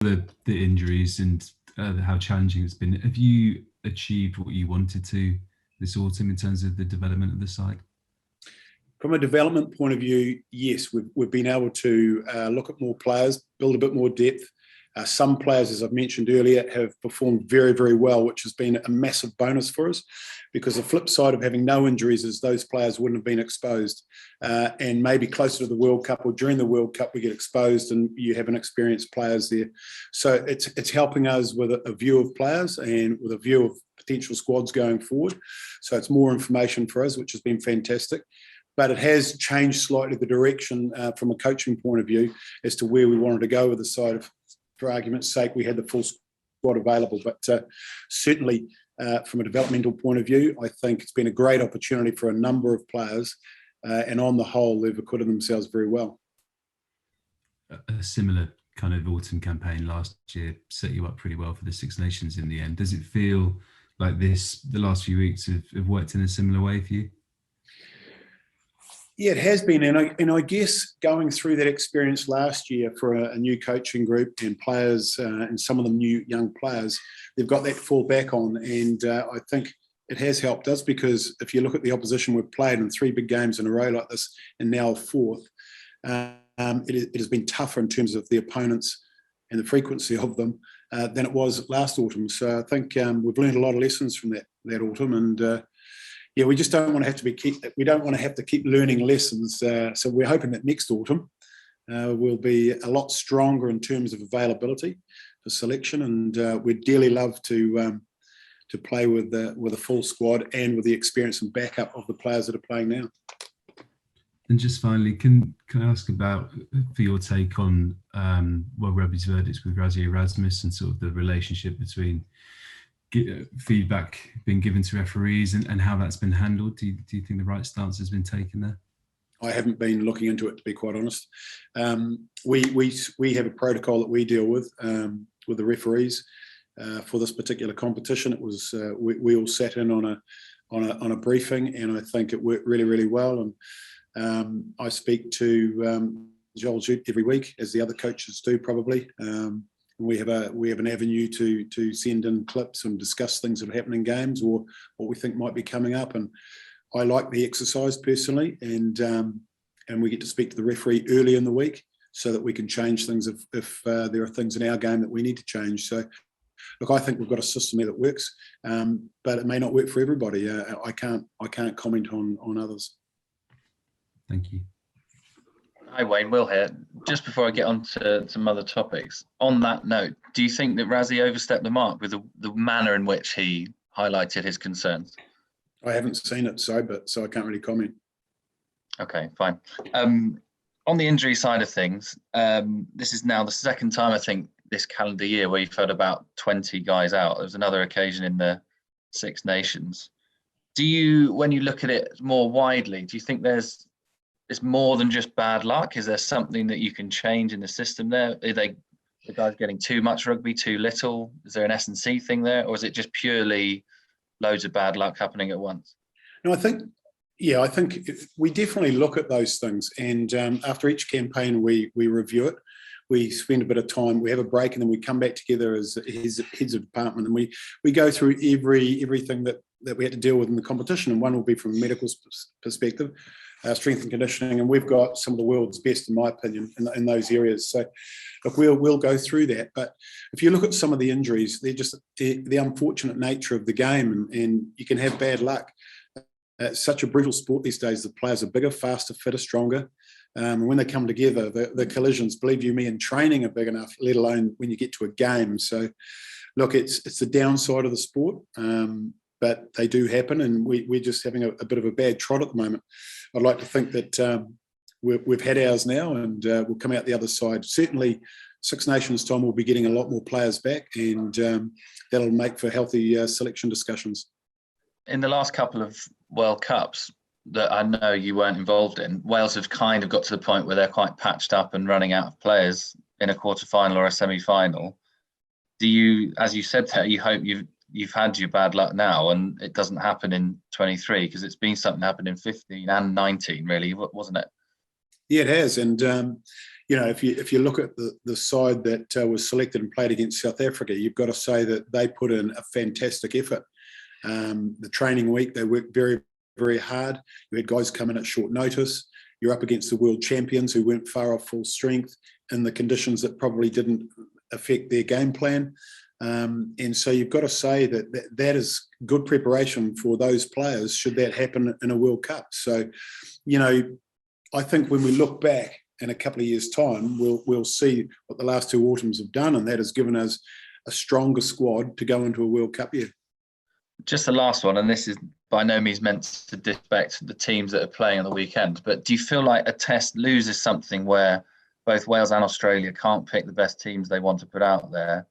the injuries and how challenging it's been, have you achieved what you wanted to this autumn in terms of the development of the side? From a development point of view, yes, we've been able to look at more players, build a bit more depth. Some players, as I've mentioned earlier, have performed very, very well, which has been a massive bonus for us, because the flip side of having no injuries is those players wouldn't have been exposed. And maybe closer to the World Cup or during the World Cup, we get exposed and you have inexperienced players there. So it's helping us with a view of players and with a view of potential squads going forward. So it's more information for us, which has been fantastic. But it has changed slightly the direction from a coaching point of view as to where we wanted to go with the side. Of, for argument's sake, we had the full squad available. But certainly from a developmental point of view, I think it's been a great opportunity for a number of players. And on the whole, they've acquitted themselves very well. A similar kind of autumn campaign last year set you up pretty well for the Six Nations in the end. Does it feel like the last few weeks have worked in a similar way for you? Yeah, it has been. And I guess going through that experience last year for a new coaching group and players and some of them new young players, they've got that to fall back on. And I think it has helped us, because if you look at the opposition we've played in 3 big games in a row like this and now a 4th, it has been tougher in terms of the opponents and the frequency of them than it was last autumn. So I think we've learned a lot of lessons from that autumn. And yeah, we just don't want to have to keep learning lessons. So we're hoping that next autumn we'll be a lot stronger in terms of availability for selection, and we'd dearly love to play with a full squad and with the experience and backup of the players that are playing now. And just finally, can I ask about for your take on World Rugby's verdicts with Rassie Erasmus and sort of the relationship between feedback being given to referees and how that's been handled? Do you think the right stance has been taken there? I haven't been looking into it, to be quite honest. We have a protocol that we deal with the referees for this particular competition. It was we all sat in on a briefing, and I think it worked really, really well. And I speak to Joel Jute every week, as the other coaches do probably. We have an avenue to send in clips and discuss things that are happening in games or what we think might be coming up. And I like the exercise personally, and we get to speak to the referee early in the week so that we can change things if there are things in our game that we need to change. So, look, I think we've got a system there that works, but it may not work for everybody. I can't comment on others. Thank you. Hi Wayne, Will here. Just before I get on to some other topics, on that note, do you think that Rassie overstepped the mark with the manner in which he highlighted his concerns? I haven't seen it, so I can't really comment. Okay, fine. On the injury side of things, this is now the second time, I think, this calendar year where you've had about 20 guys out. There was another occasion in the Six Nations. When you look at it more widely, do you think it's more than just bad luck? Is there something that you can change in the system there? Are the guys getting too much rugby, too little? Is there an S&C thing there, or is it just purely loads of bad luck happening at once? No, I think we definitely look at those things, and after each campaign we review it. We spend a bit of time, we have a break, and then we come back together as heads of department, and we go through everything that we had to deal with in the competition. And one will be from a medical perspective, strength and conditioning, and we've got some of the world's best, in my opinion, in those areas. So look, we'll go through that. But if you look at some of the injuries, they're just the unfortunate nature of the game, and you can have bad luck. It's such a brutal sport these days. The players are bigger, faster, fitter, stronger. And when they come together, the collisions, believe you me, in training are big enough, let alone when you get to a game. So look, it's the downside of the sport, but they do happen, and we're just having a bit of a bad trot at the moment. I'd like to think that we've had ours now, and we'll come out the other side. Certainly, Six Nations time, we'll be getting a lot more players back, and that'll make for healthy selection discussions. In the last couple of World Cups that I know you weren't involved in, Wales have kind of got to the point where they're quite patched up and running out of players in a quarter-final or a semi-final. Do you, as you said there, you hope you've had your bad luck now and it doesn't happen in 23, because it's been something that happened in 15 and 19, really, wasn't it? Yeah, it has. And if you look at the side that was selected and played against South Africa, you've got to say that they put in a fantastic effort. The training week, they worked very, very hard. You had guys come in at short notice. You're up against the world champions who weren't far off full strength in the conditions that probably didn't affect their game plan. And so you've got to say that is good preparation for those players should that happen in a World Cup. So, I think when we look back in a couple of years' time, we'll see what the last two autumns have done, and that has given us a stronger squad to go into a World Cup year. Just the last one, and this is by no means meant to disrespect the teams that are playing on the weekend, but do you feel like a test loses something where both Wales and Australia can't pick the best teams they want to put out there,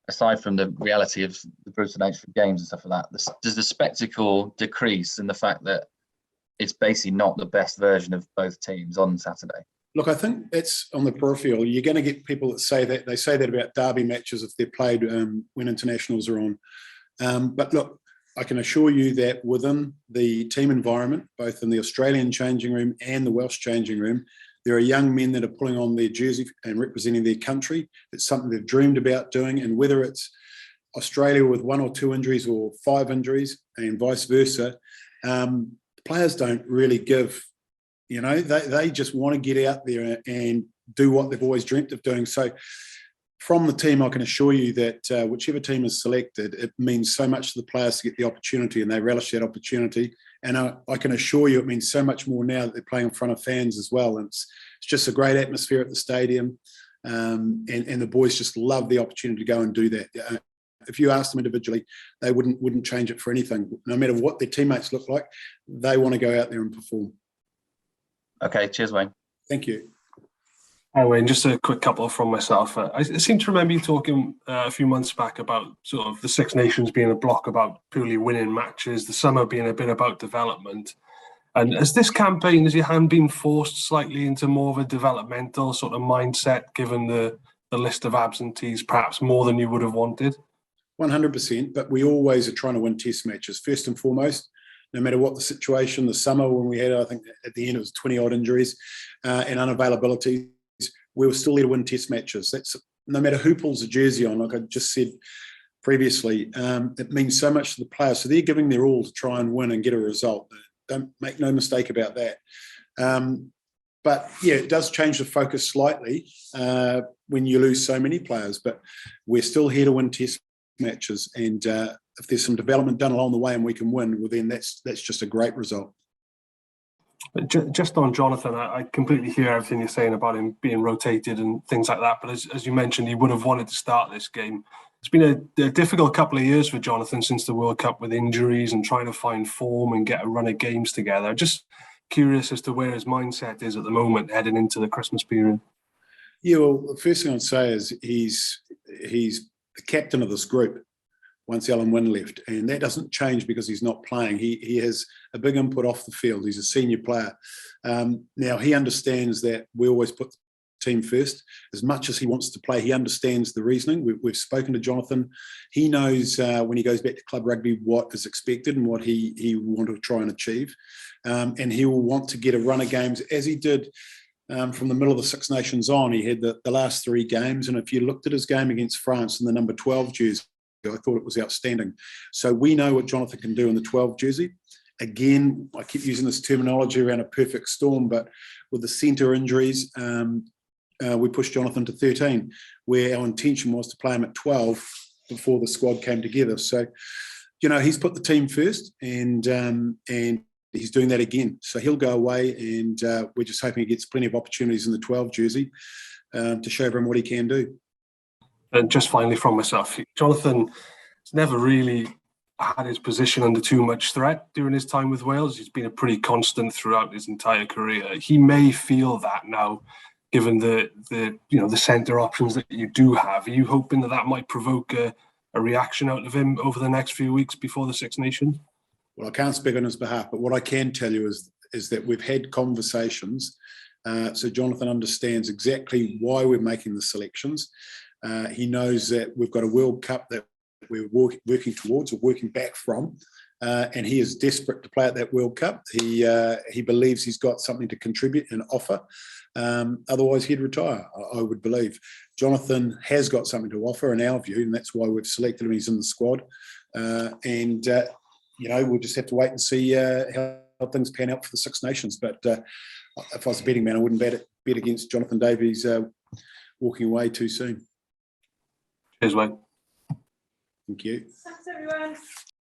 aside from the reality of the brutal nature of games and stuff like that? Does the spectacle decrease in the fact that it's basically not the best version of both teams on Saturday? Look, I think that's on the peripheral. You're going to get people that say that. They say that about derby matches if they're played when internationals are on. But look, I can assure you that within the team environment, both in the Australian changing room and the Welsh changing room, there are young men that are pulling on their jersey and representing their country. It's something they've dreamed about doing. And whether it's Australia with 1 or 2 injuries or 5 injuries and vice versa, players don't really give. They just want to get out there and do what they've always dreamt of doing. So from the team, I can assure you that whichever team is selected, it means so much to the players to get the opportunity, and they relish that opportunity. And I can assure you it means so much more now that they're playing in front of fans as well. And it's just a great atmosphere at the stadium. And the boys just love the opportunity to go and do that. If you ask them individually, they wouldn't change it for anything. No matter what their teammates look like, they want to go out there and perform. Okay, cheers, Wayne. Thank you. Hi, Wayne. Just a quick couple from myself. I seem to remember you talking a few months back about sort of the Six Nations being a block about purely winning matches, the summer being a bit about development. And has this campaign, has your hand been forced slightly into more of a developmental sort of mindset, given the list of absentees, perhaps more than you would have wanted? 100%, but we always are trying to win test matches, first and foremost. No matter what the situation, the summer when we had, I think at the end it was 20-odd injuries and unavailabilities, we were still there to win test matches. That's no matter who pulls a jersey on, like I just said previously, it means so much to the players. So they're giving their all to try and win and get a result. Don't make no mistake about that. But yeah, it does change the focus slightly when you lose so many players, but we're still here to win test matches. And if there's some development done along the way and we can win, well then that's just a great result. Just on Jonathan, I completely hear everything you're saying about him being rotated and things like that. But as you mentioned, he would have wanted to start this game. It's been a difficult couple of years for Jonathan since the World Cup with injuries and trying to find form and get a run of games together. Just curious as to where his mindset is at the moment heading into the Christmas period. Yeah, well, the first thing I'd say is he's the captain of this group once Alan Wynne left, and that doesn't change because he's not playing. He has a big input off the field. He's a senior player. Now, he understands that we always put the team first. As much as he wants to play, he understands the reasoning. We've spoken to Jonathan. He knows when he goes back to club rugby what is expected and what he will want to try and achieve. And he will want to get a run of games, as he did from the middle of the Six Nations on. He had the last 3 games, and if you looked at his game against France in the number 12 jersey, I thought it was outstanding. So we know what Jonathan can do in the 12 jersey. Again, I keep using this terminology around a perfect storm, but with the centre injuries, we pushed Jonathan to 13, where our intention was to play him at 12 before the squad came together. So, he's put the team first, and he's doing that again. So he'll go away, and we're just hoping he gets plenty of opportunities in the 12 jersey to show everyone what he can do. And just finally from myself, Jonathan has never really had his position under too much threat during his time with Wales. He's been a pretty constant throughout his entire career. He may feel that now, given the centre options that you do have. Are you hoping that might provoke a reaction out of him over the next few weeks before the Six Nations? Well, I can't speak on his behalf, but what I can tell you is that we've had conversations. So Jonathan understands exactly why we're making the selections. He knows that we've got a World Cup that we're working towards or working back from. and he is desperate to play at that World Cup. He believes he's got something to contribute and offer. Otherwise, he'd retire, I would believe. Jonathan has got something to offer in our view, and that's why we've selected him. He's in the squad. We'll just have to wait and see how things pan out for the Six Nations. But if I was a betting man, I wouldn't bet against Jonathan Davies walking away too soon. Cheers, Wayne. Thank you. Thanks, everyone.